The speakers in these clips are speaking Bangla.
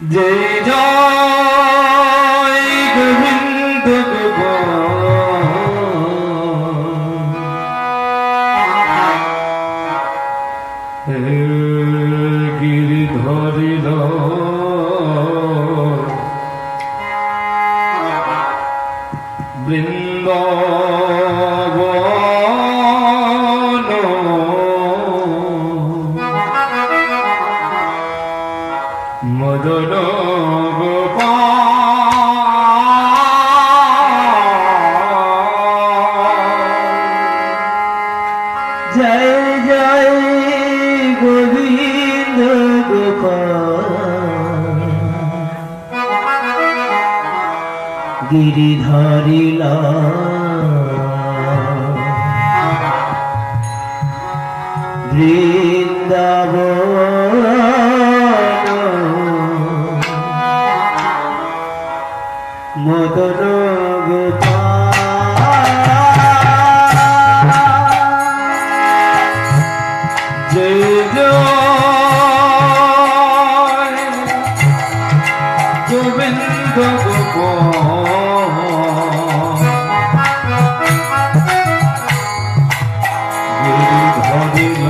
जय जय गोविंद गिरिधरिल বৃন্দাবন মদন গোপাল জয় জয় গোবিন্দ গোপাল গিরিধারিলা বৃন্দাবন মদন গোপাল জয় জয় গোবিন্দ গোপাল গিরিধরিল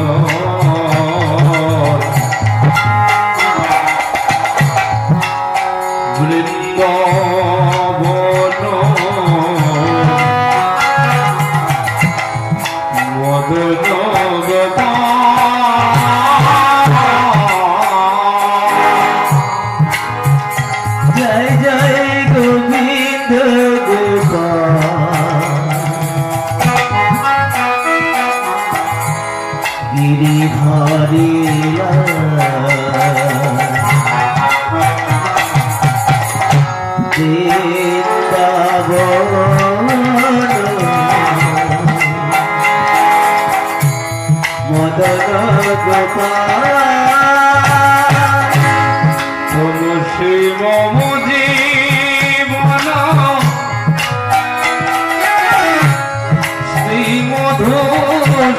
বৃন্দাবন মদন গোপাল জয় জয় গোবিন্দ গোপাল গিরিধারিলা বৃন্দাবন মদন গোপাল তুলসী মম জীবন শ্রী মধুসূদন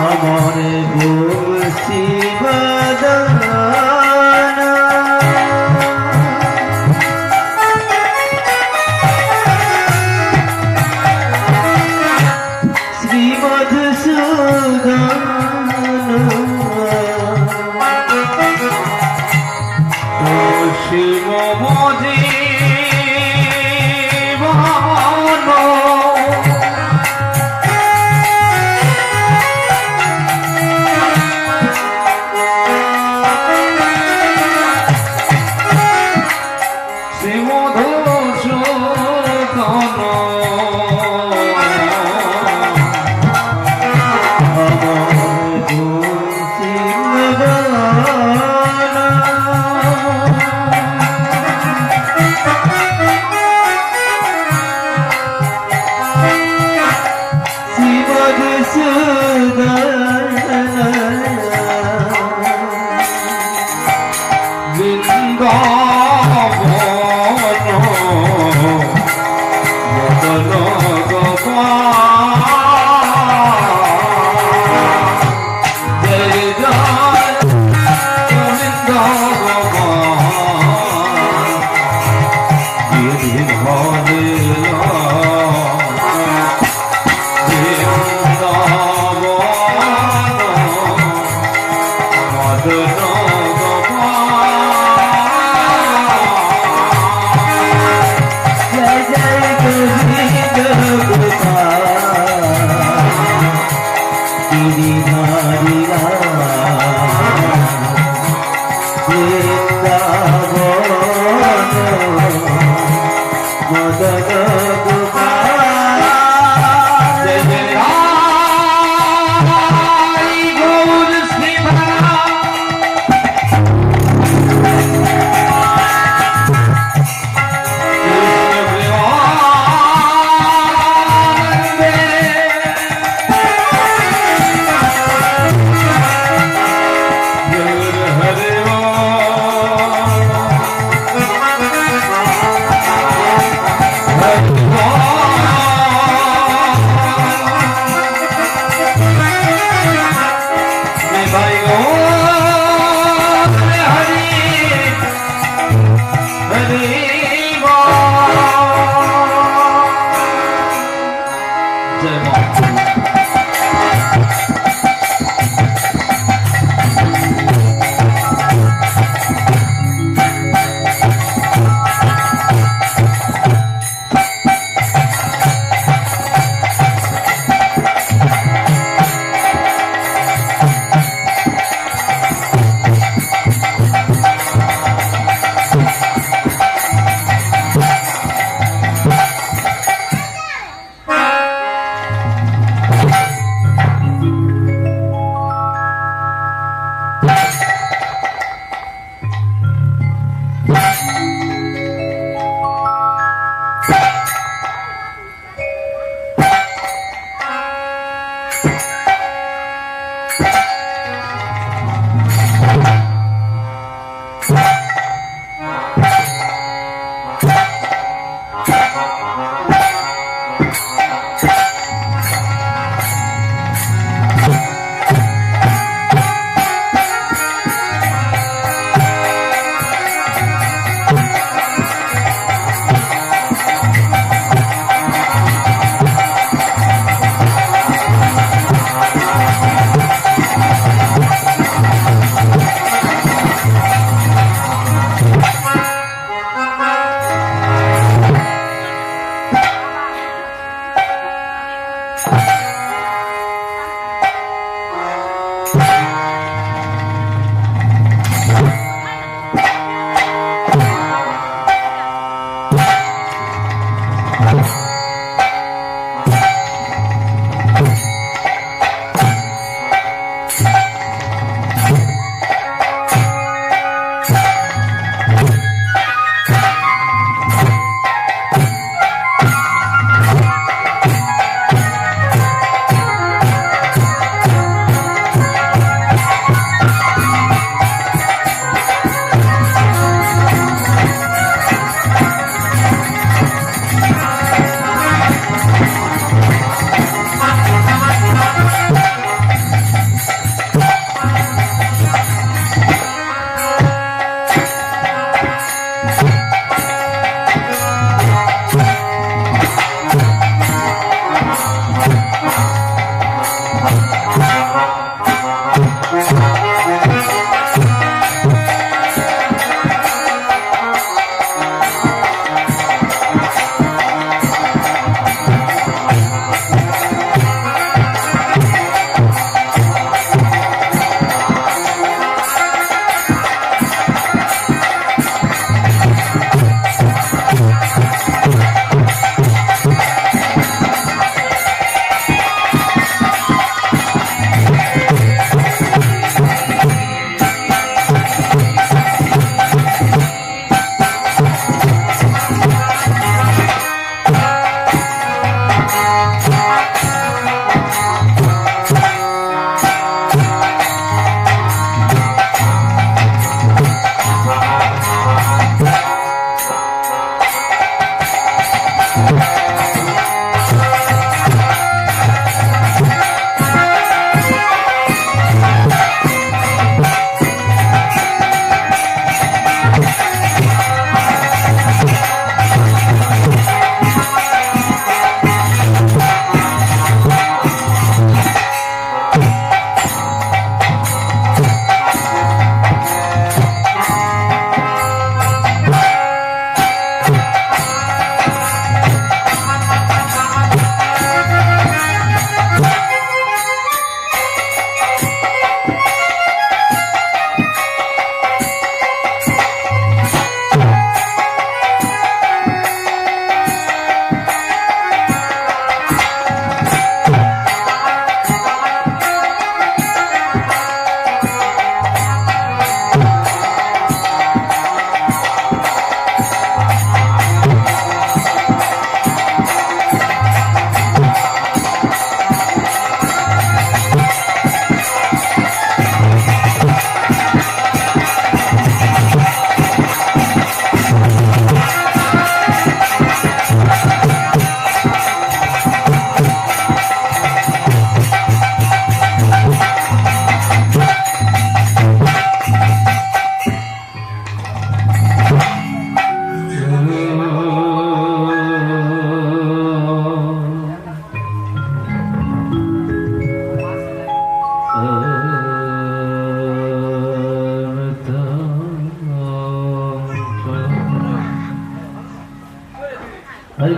আমার শ্রী মধুসূদন তুলসী মম জীবন শ্রী মধুসূদন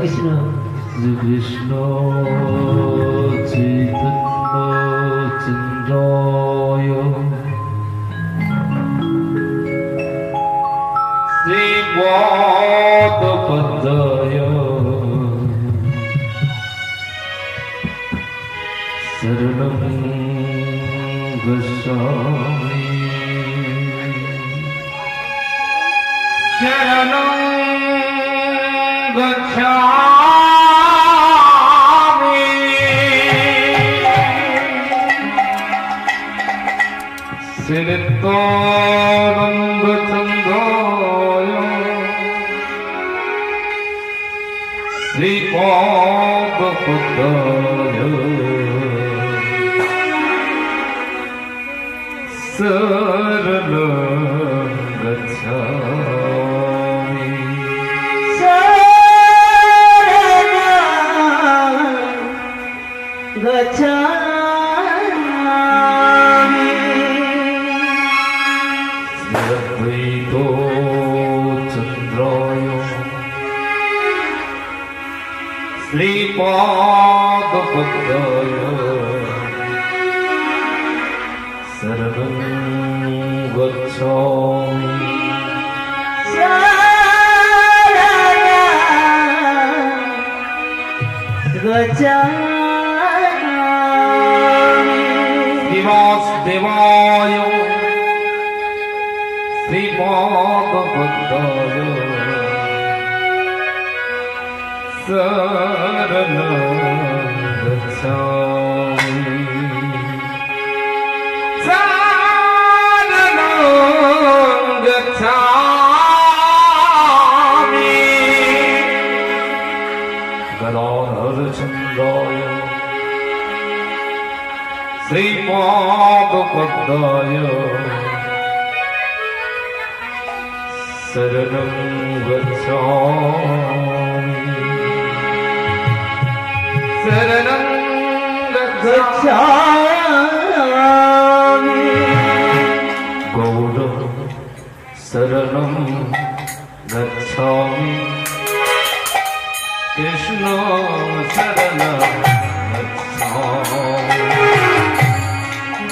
কৃষ্ণ শ্রী কৃষ্ণ চৈতন্য চন্দ্রায় শ্রীপদপদ্ময় শরণং গচ্ছামি শরণং গচ্ছামি শ্রীনিত্যানন্দচন্দ্রায় শ্রীপদপদ্ময় शरणं गच्छामि शरणं गच्छामि श्रीअद्वैतो चन्द्राय श्रीपादपद्मय शरणं गच्छामि गच्छामि श्रीवासुदेवाय श्रीपादपद्मय शरणं गच्छामि गच्छामि गदाधरचन्द्राय श्रीपादपद्मय शरणं गच्छामि शरणं गच्छामि गौर शरणं गच्छामि कृष्ण शरणं गच्छामि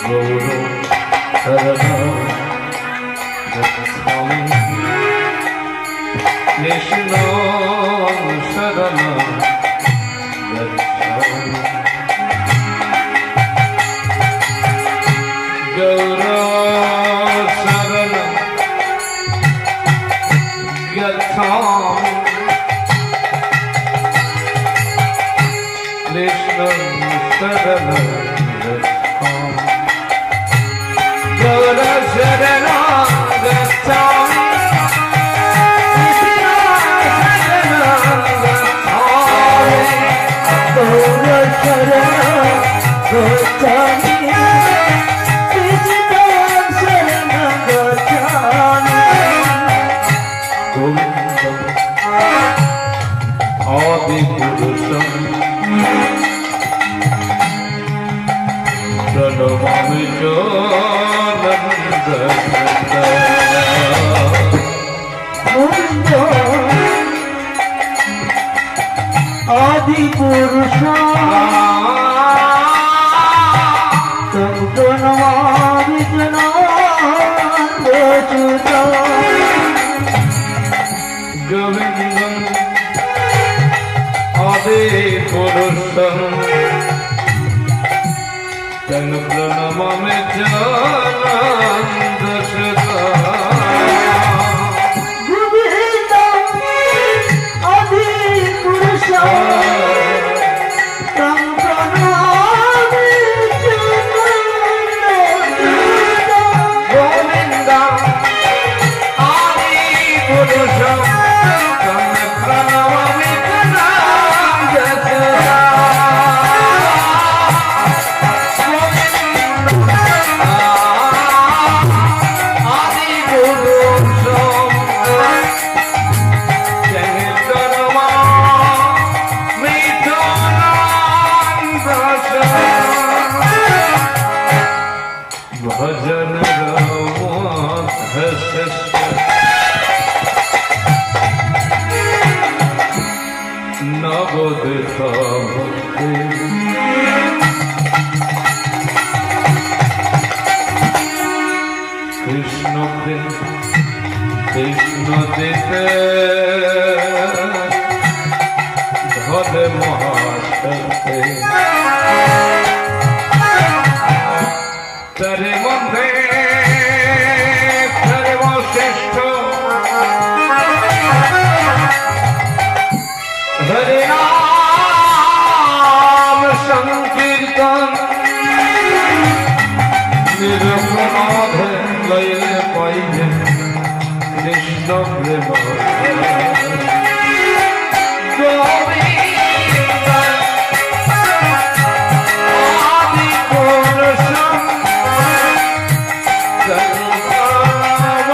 गौर शरणं गच्छामि कृष्ण शरणं गच्छामि गौर शरणं गच्छामि कृष्णं शरणं गच्छामि गौर शरणं गच्छामि गौर शरणं गच्छामि प्रणमामि आदि पुरुष तं प्रणमामि गोविन्दं आदि पुरुषं तं प्रणमामि নদীতে ধরে মহাশক্তি তারে মধ্যে সর্বশ্রেষ্ঠ হরে নাম সংকীর্তন নিরপরাধ লইলে পাইবে কৃষ্ণ প্রেম গোবিন্দ আদি পুরুষম জগন্নাথ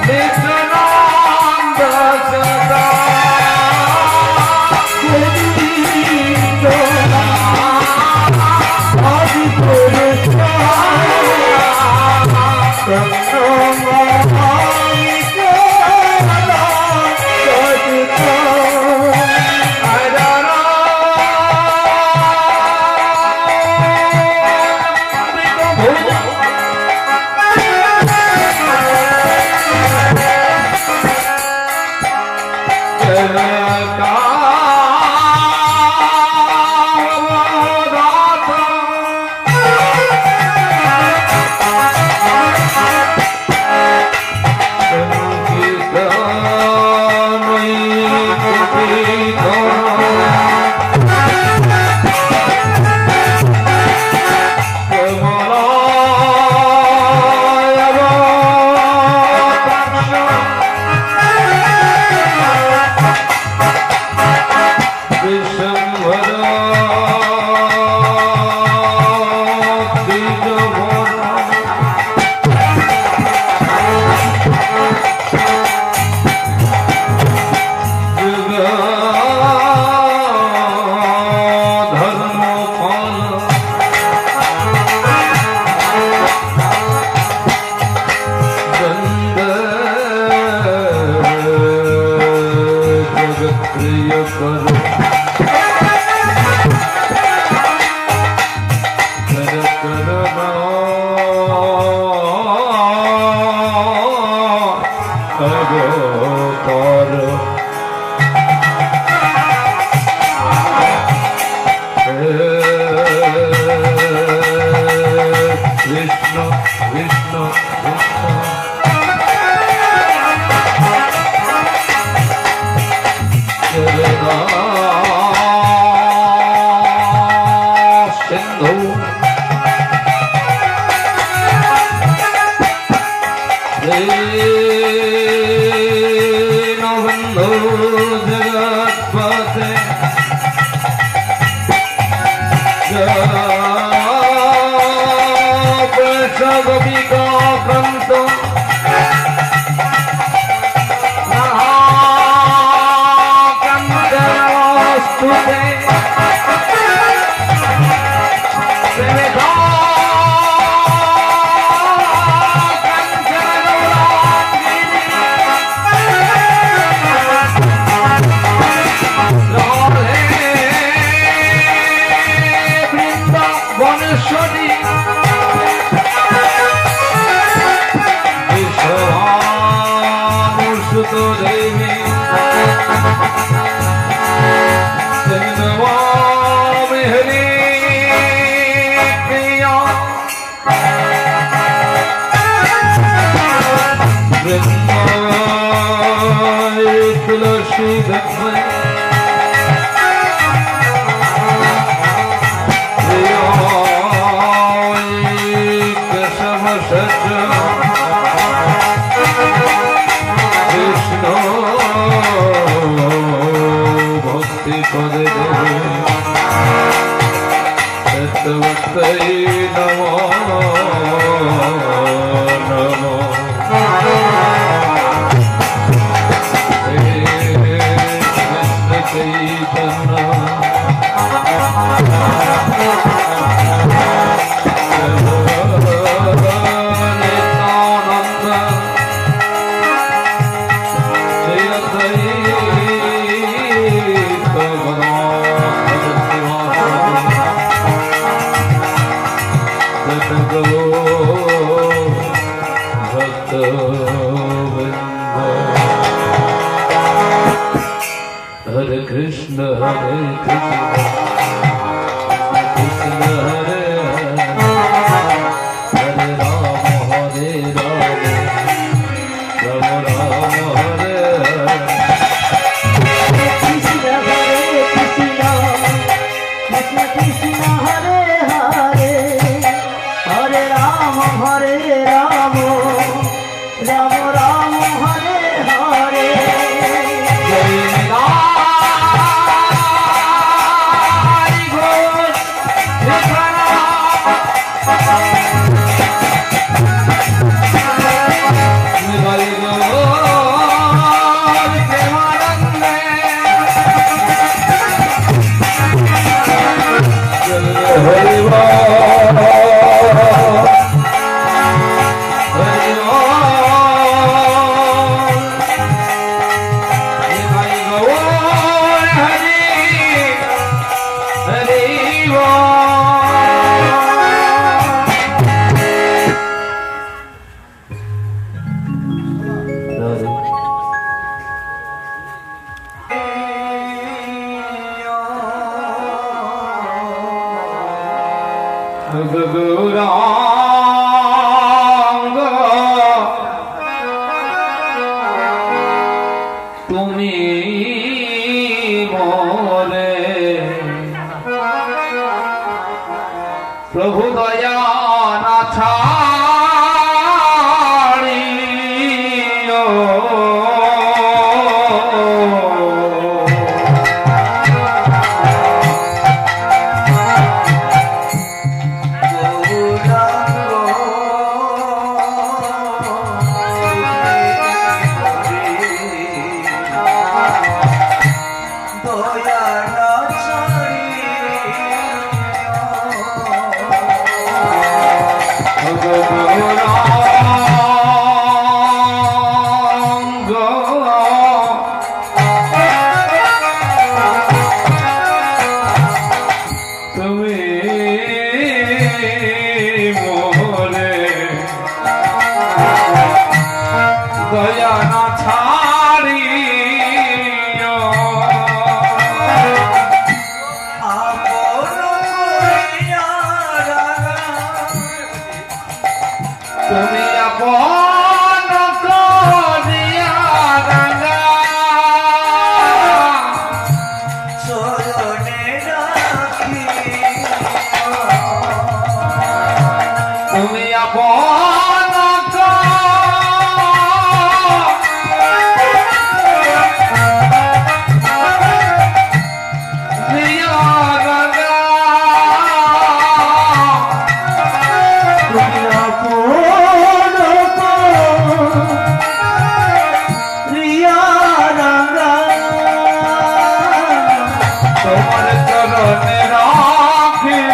নিত্যানন্দ সদা গোবিন্দ আদি Krishna, Krishna, Krishna. Sindhu. Deenabandhu Jagatpate. Gopika Kanto Mahakandarastute Seveda Kancharanurangini Brinda Vaneshwari Suto Devi Sindhavami Hari Priya Vrindai Tulasi Dhamma Priyai Kesava Sajja Bhakti Pade Devi Sattvatai Namo Namo Krishna Chaitanya Go Hare Hare Hare Ram Ram Ram Hare Hare জয় নিতাই ঘোষ নিতাই ঘোষ প্রেমানন্দে হরি বল হরি বল নিতাই গৌর হরি হরি বল গৌরাঙ্গ তুমি মোরে প্রভু দয়া না ছাড়িও দয়া না ছাড়িও তুমি আপন করিয়া রাঙা তুমি আপন তোমার চরণে রাখিয়া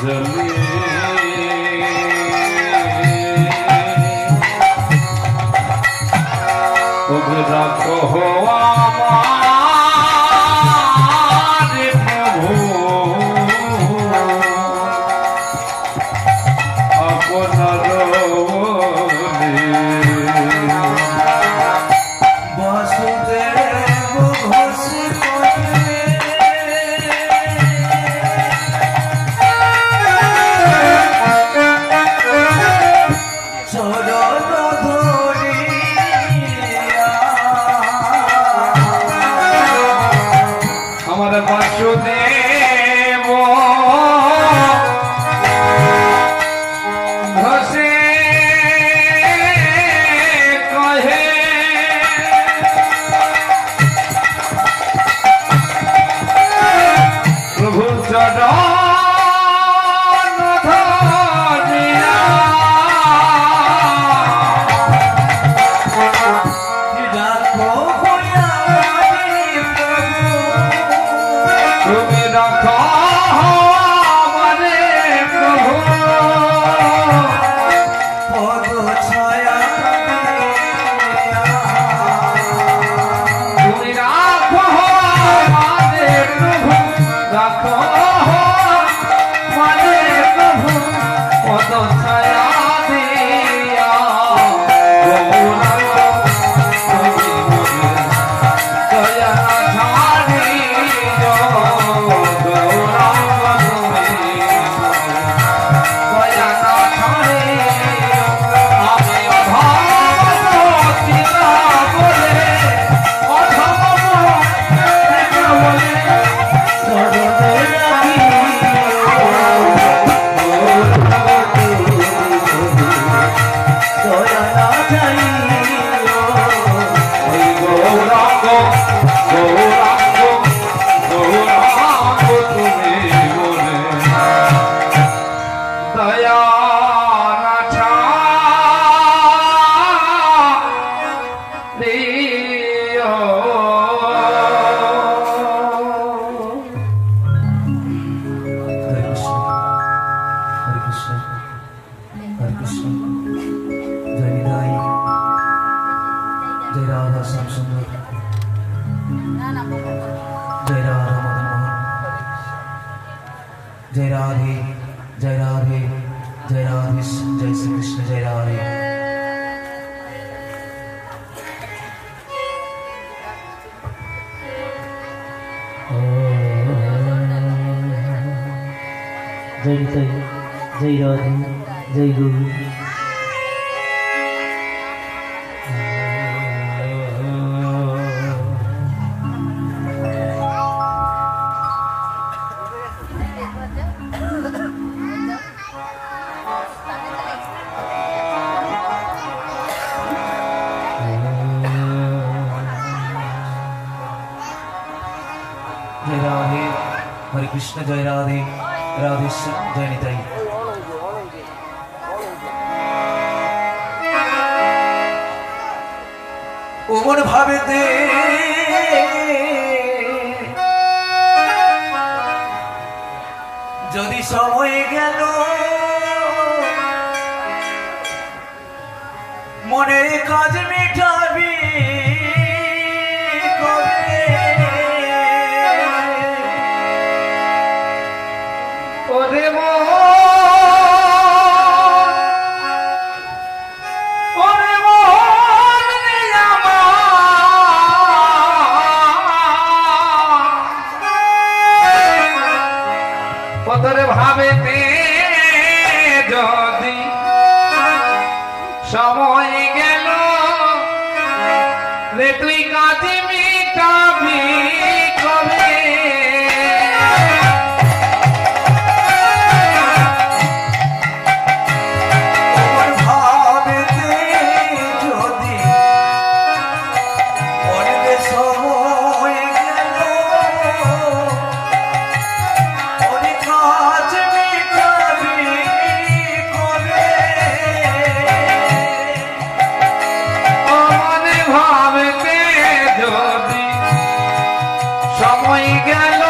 জলি ওকে রাখো আমার প্রভু আপনার বলি বাসুদেব ঘোষ আমার বাসুদেব ঘোষে কহে প্রভু চরণ ধরিয়া তুমি রাখো আমারে প্রভু তুমি রাখো আমারে প্রভু রাখো আমারে প্রভু পদ ছায়া দিয়া গৌরাঙ্গ তুমি মোরে দয়া ধারি जय राधे जय राधे जय राधे जय श्री कृष्ण जय राधे जय जय जय राधे जय गुरु जय राधे हरे कृष्ण जय राधे राधे जय निताई ओमन भावेते যদি সময় গেল মনের কাজ মেটাবি ওরে কতরে ভাবেতে যদি সময় গেল রে তুই কাজে মিটাবি কবে সময় গেল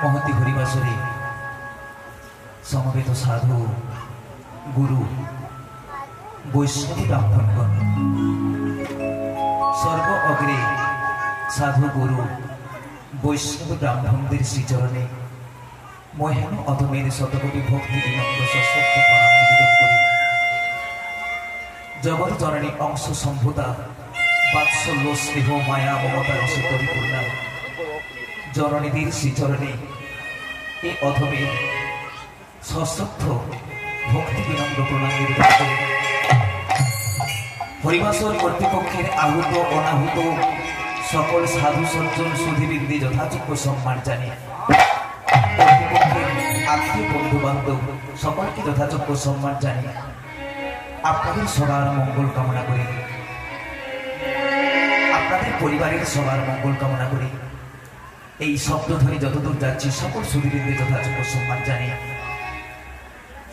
মহতি হরিবাসরে সমবেত সাধু গুরু বৈষ্ণব ব্রাহ্মণগণ সর্ব অগ্রে সাধু গুরু বৈষ্ণব ব্রাহ্মণদের শ্রীচরণে মহেন অধমের শতকোটি ভক্তি বিনম্র সশক্ত প্রণাম নিবেদন করি। জগৎ জননী অংশ সম্ভূতা বাৎসল্য স্নেহ মায়া মমতা রসে পরিপূর্ণা জননীদের শ্রীচরণে এ অধমের সশ্রদ্ধ ভক্তি বিনম্র প্রণাম নিবেদন করি। হরিবাসর কর্তৃপক্ষের আহুত অনাহুত সকল সাধু সজ্জন সুধীবৃন্দে যথাযোগ্য সম্মান জানি। কর্তৃপক্ষের আত্মীয় বন্ধু বান্ধব সকলকে যথাযোগ্য সম্মান জানি। আপনাদের সবার মঙ্গল কামনা করি, আপনাদের পরিবারের সবার মঙ্গল কামনা করি। এই শব্দ ধ্বনি যতদূর যাচ্ছি সকল সুধীবৃন্দে যথাযোগ্য সম্মান জানি।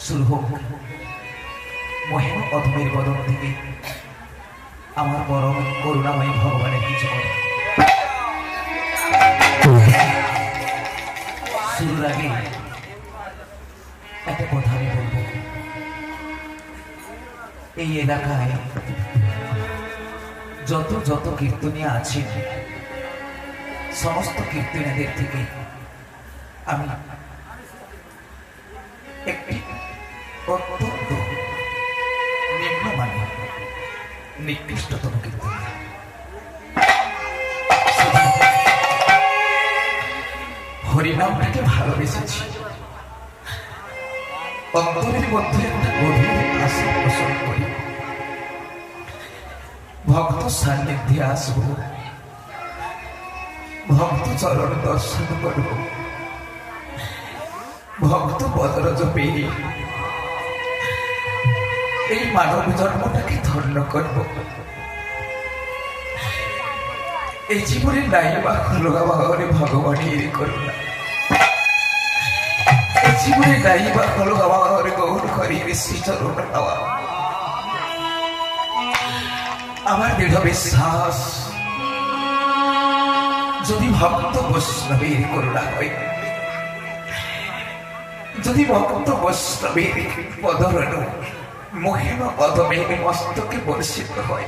শুরু হোক মহেন অধমের বদন থেকে আমার পরম করুণাময় ভগবানের কিছু কথা। শুরুর আগে একটা কথা আমি বলবো। এই এলাকায় যত যত কীর্তনিয়া আছেন সমস্ত কীর্তনীদের থেকে আমি একটি অত্যন্ত নিম্নমানের নিকৃষ্টতম কীর্তনিয়া হরিনামটাকে ভালোবেসেছি। অন্তরের মধ্যে একটা গভীর আশা পোষণ করি ভক্ত সান্নিধ্যে আসব, ভক্ত চরণ দর্শন করব, ভক্ত পদরজ পেয়ে এই মানব জন্মটাকে ধন্য করব। এই জীবনে নাই বা হলো আমাকে ভগবানের করুণা, এই জীবনে নাই বা হলো আমাকে গৌর হরির শ্রীচরণ পাওয়া। আমার দৃঢ় বিশ্বাস যদি ভক্ত বৈষ্ণবের করুণা হয়, যদি ভক্ত বৈষ্ণবের পদরণু মহিম অধমের মস্তকে বর্ষিত হয়,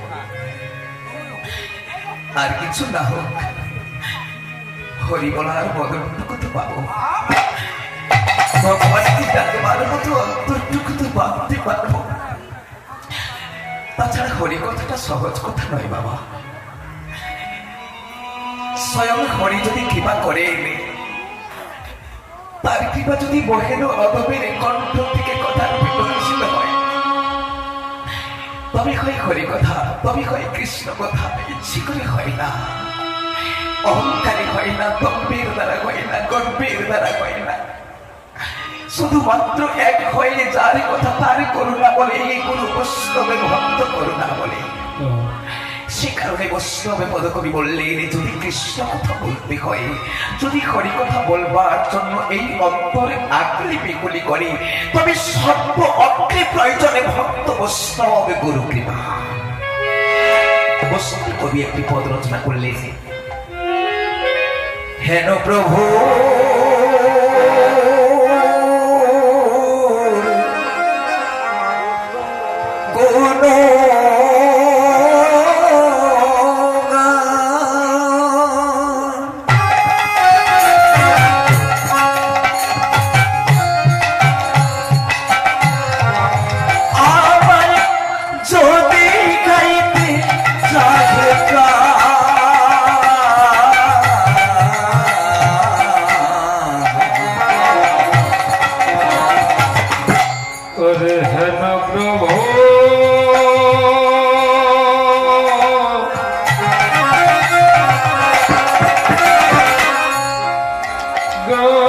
আর কিছু না হোক হরি বলার বদনটুকু তো পাবো, ভগবানকে ডাকবার মতো অন্তরটুকু তো ভাবতে পারবো। তাছাড়া হরি কথাটা সহজ কথা নয় বাবা। স্বয়ং হরি যদি কৃপা করে, তার কৃপা যদি মহেন অধমের কণ্ঠ থেকে কথার বিকশিত হয়, তবে হয় হরি কথা, তবে হয় কৃষ্ণ কথা। ইচ্ছে করে হয় না, অহংকারী হয় না, দম্ভের দ্বারা হয় না, গর্বের দ্বারা হয় না। শুধুমাত্র এক হয়ে যার কথা তার করুণা বলে, এই গুরু বৈষ্ণবে ভক্ত করুণা বলে। সে কারণে বৈষ্ণবে পদকবি বললেন, যদি কৃষ্ণ কথা বলতে হয়, যদি হরি কথা বলবার জন্য এই অন্তরে আগ্রী বিকুলি করে, তবে সর্ব অগ্রে প্রয়োজনে ভক্ত বৈষ্ণব গুরু কৃপা। বৈষ্ণব কবি একটি পদ রচনা করলেন, হেন প্রভু go